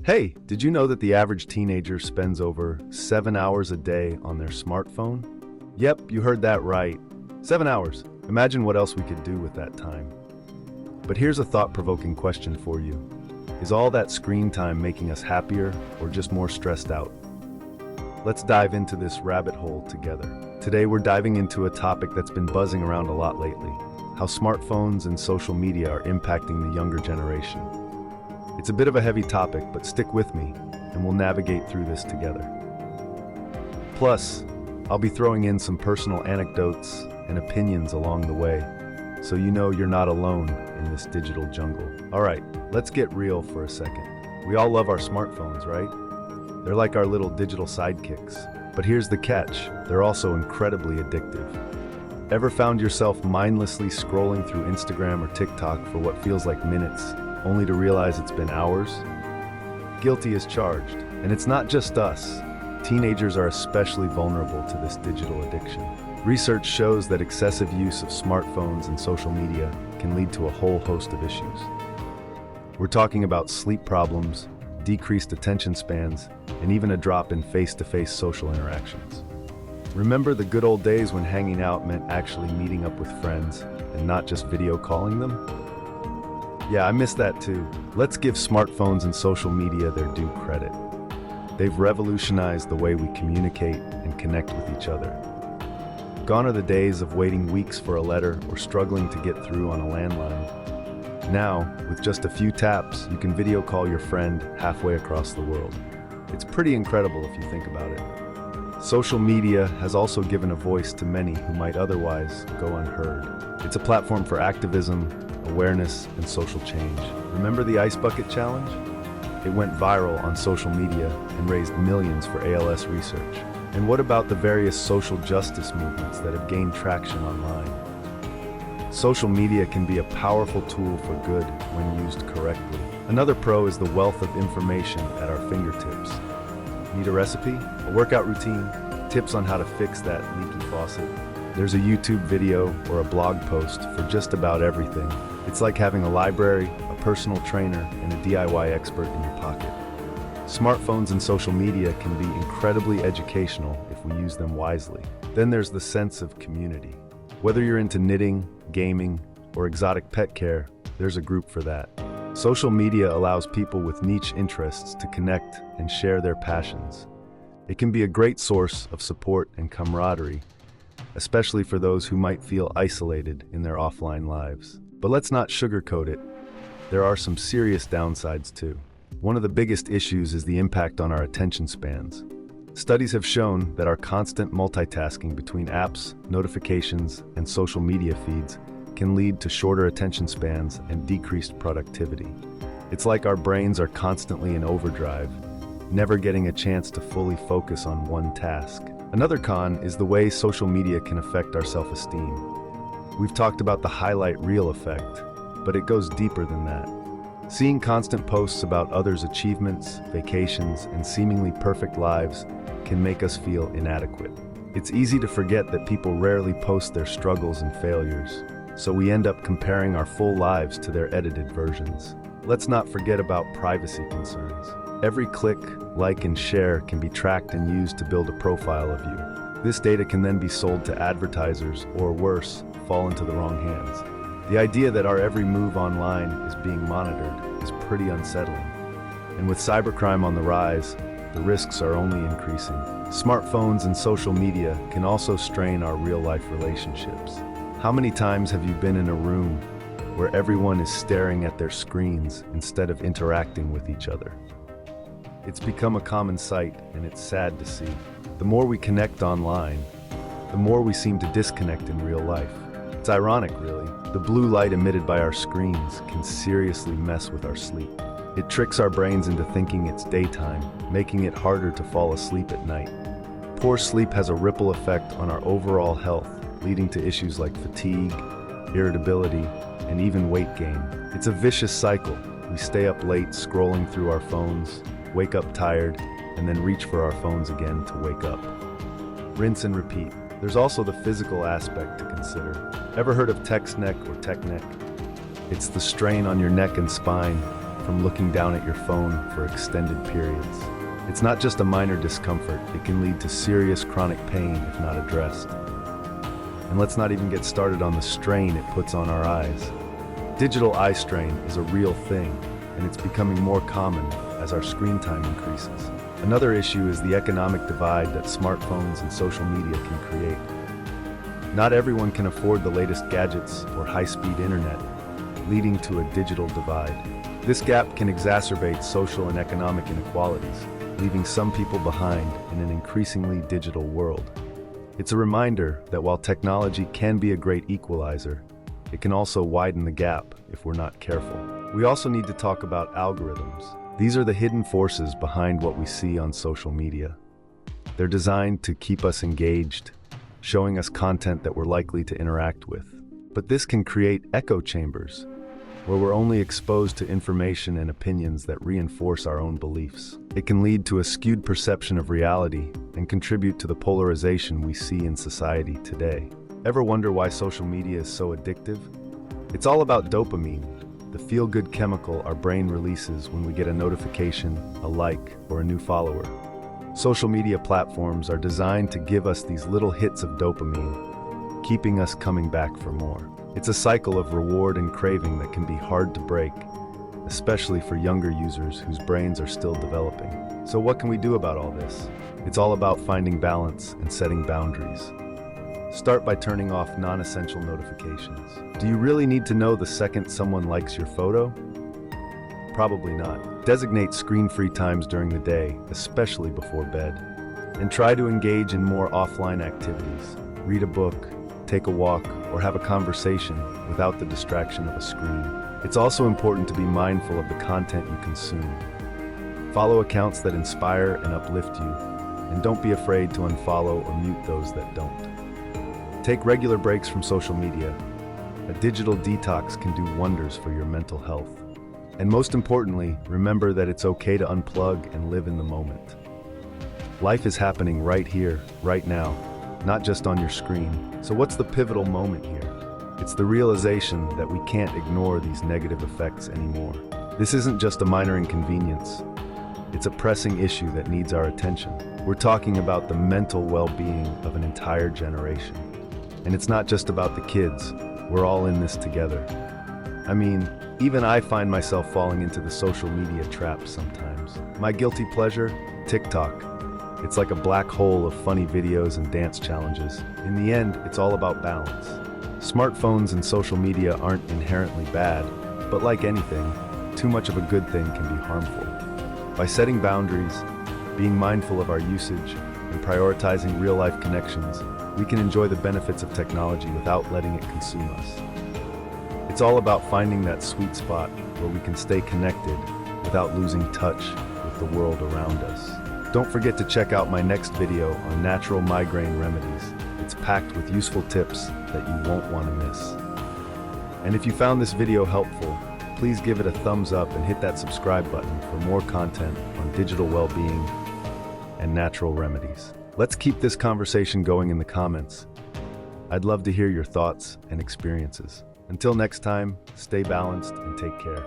Hey, did you know that the average teenager spends over 7 hours a day on their smartphone? Yep, you heard that right. 7 hours. Imagine what else we could do with that time. But here's a thought-provoking question for you. Is all that screen time making us happier or just more stressed out? Let's dive into this rabbit hole together. Today we're diving into a topic that's been buzzing around a lot lately: how smartphones and social media are impacting the younger generation. It's a bit of a heavy topic, but stick with me and we'll navigate through this together. Plus, I'll be throwing in some personal anecdotes and opinions along the way, so you know you're not alone in this digital jungle. All right, let's get real for a second. We all love our smartphones, right? They're like our little digital sidekicks. But here's the catch: they're also incredibly addictive. Ever found yourself mindlessly scrolling through Instagram or TikTok for what feels like minutes, only to realize it's been hours? Guilty as charged. And it's not just us. Teenagers are especially vulnerable to this digital addiction. Research shows that excessive use of smartphones and social media can lead to a whole host of issues. We're talking about sleep problems, decreased attention spans, and even a drop in face-to-face social interactions. Remember the good old days when hanging out meant actually meeting up with friends and not just video calling them? Yeah, I miss that too. Let's give smartphones and social media their due credit. They've revolutionized the way we communicate and connect with each other. Gone are the days of waiting weeks for a letter or struggling to get through on a landline. Now, with just a few taps, you can video call your friend halfway across the world. It's pretty incredible if you think about it. Social media has also given a voice to many who might otherwise go unheard. It's a platform for activism, awareness, and social change. Remember the Ice Bucket Challenge? It went viral on social media and raised millions for ALS research. And what about the various social justice movements that have gained traction online? Social media can be a powerful tool for good when used correctly. Another pro is the wealth of information at our fingertips. Need a recipe? A workout routine? Tips on how to fix that leaky faucet? There's a YouTube video or a blog post for just about everything. It's like having a library, a personal trainer, and a DIY expert in your pocket. Smartphones and social media can be incredibly educational if we use them wisely. Then there's the sense of community. Whether you're into knitting, gaming, or exotic pet care, there's a group for that. Social media allows people with niche interests to connect and share their passions. It can be a great source of support and camaraderie, especially for those who might feel isolated in their offline lives. But let's not sugarcoat it. There are some serious downsides too. One of the biggest issues is the impact on our attention spans. Studies have shown that our constant multitasking between apps, notifications, and social media feeds can lead to shorter attention spans and decreased productivity. It's like our brains are constantly in overdrive, never getting a chance to fully focus on one task. Another con is the way social media can affect our self-esteem. We've talked about the highlight reel effect, but it goes deeper than that. Seeing constant posts about others' achievements, vacations, and seemingly perfect lives can make us feel inadequate. It's easy to forget that people rarely post their struggles and failures, so we end up comparing our full lives to their edited versions. Let's not forget about privacy concerns. Every click, like, and share can be tracked and used to build a profile of you. This data can then be sold to advertisers, or worse, fall into the wrong hands. The idea that our every move online is being monitored is pretty unsettling. And with cybercrime on the rise, the risks are only increasing. Smartphones and social media can also strain our real-life relationships. How many times have you been in a room where everyone is staring at their screens instead of interacting with each other? It's become a common sight, and it's sad to see. The more we connect online, the more we seem to disconnect in real life. It's ironic, really. The blue light emitted by our screens can seriously mess with our sleep. It tricks our brains into thinking it's daytime, making it harder to fall asleep at night. Poor sleep has a ripple effect on our overall health, leading to issues like fatigue, irritability, and even weight gain. It's a vicious cycle. We stay up late scrolling through our phones, wake up tired, and then reach for our phones again to wake up. Rinse and repeat. There's also the physical aspect to consider. Ever heard of text neck or tech neck? It's the strain on your neck and spine from looking down at your phone for extended periods. It's not just a minor discomfort, it can lead to serious chronic pain if not addressed. And let's not even get started on the strain it puts on our eyes. Digital eye strain is a real thing, and it's becoming more common as our screen time increases. Another issue is the economic divide that smartphones and social media can create. Not everyone can afford the latest gadgets or high-speed internet, leading to a digital divide. This gap can exacerbate social and economic inequalities, leaving some people behind in an increasingly digital world. It's a reminder that while technology can be a great equalizer, it can also widen the gap if we're not careful. We also need to talk about algorithms. These are the hidden forces behind what we see on social media. They're designed to keep us engaged, showing us content that we're likely to interact with. But this can create echo chambers, where we're only exposed to information and opinions that reinforce our own beliefs. It can lead to a skewed perception of reality and contribute to the polarization we see in society today. Ever wonder why social media is so addictive? It's all about dopamine, the feel-good chemical our brain releases when we get a notification, a like, or a new follower. Social media platforms are designed to give us these little hits of dopamine, keeping us coming back for more. It's a cycle of reward and craving that can be hard to break, especially for younger users whose brains are still developing. So what can we do about all this? It's all about finding balance and setting boundaries. Start by turning off non-essential notifications. Do you really need to know the second someone likes your photo? Probably not. Designate screen-free times during the day, especially before bed. And try to engage in more offline activities. Read a book, take a walk, or have a conversation without the distraction of a screen. It's also important to be mindful of the content you consume. Follow accounts that inspire and uplift you, and don't be afraid to unfollow or mute those that don't. Take regular breaks from social media. A digital detox can do wonders for your mental health. And most importantly, remember that it's okay to unplug and live in the moment. Life is happening right here, right now, not just on your screen. So what's the pivotal moment here? It's the realization that we can't ignore these negative effects anymore. This isn't just a minor inconvenience. It's a pressing issue that needs our attention. We're talking about the mental well-being of an entire generation. And it's not just about the kids. We're all in this together. I mean, even I find myself falling into the social media trap sometimes. My guilty pleasure? TikTok. It's like a black hole of funny videos and dance challenges. In the end, it's all about balance. Smartphones and social media aren't inherently bad, but like anything, too much of a good thing can be harmful. By setting boundaries, being mindful of our usage, and prioritizing real-life connections, we can enjoy the benefits of technology without letting it consume us. It's all about finding that sweet spot where we can stay connected without losing touch with the world around us. Don't forget to check out my next video on natural migraine remedies. It's packed with useful tips that you won't want to miss. And if you found this video helpful, please give it a thumbs up and hit that subscribe button for more content on digital well-being and natural remedies. Let's keep this conversation going in the comments. I'd love to hear your thoughts and experiences. Until next time, stay balanced and take care.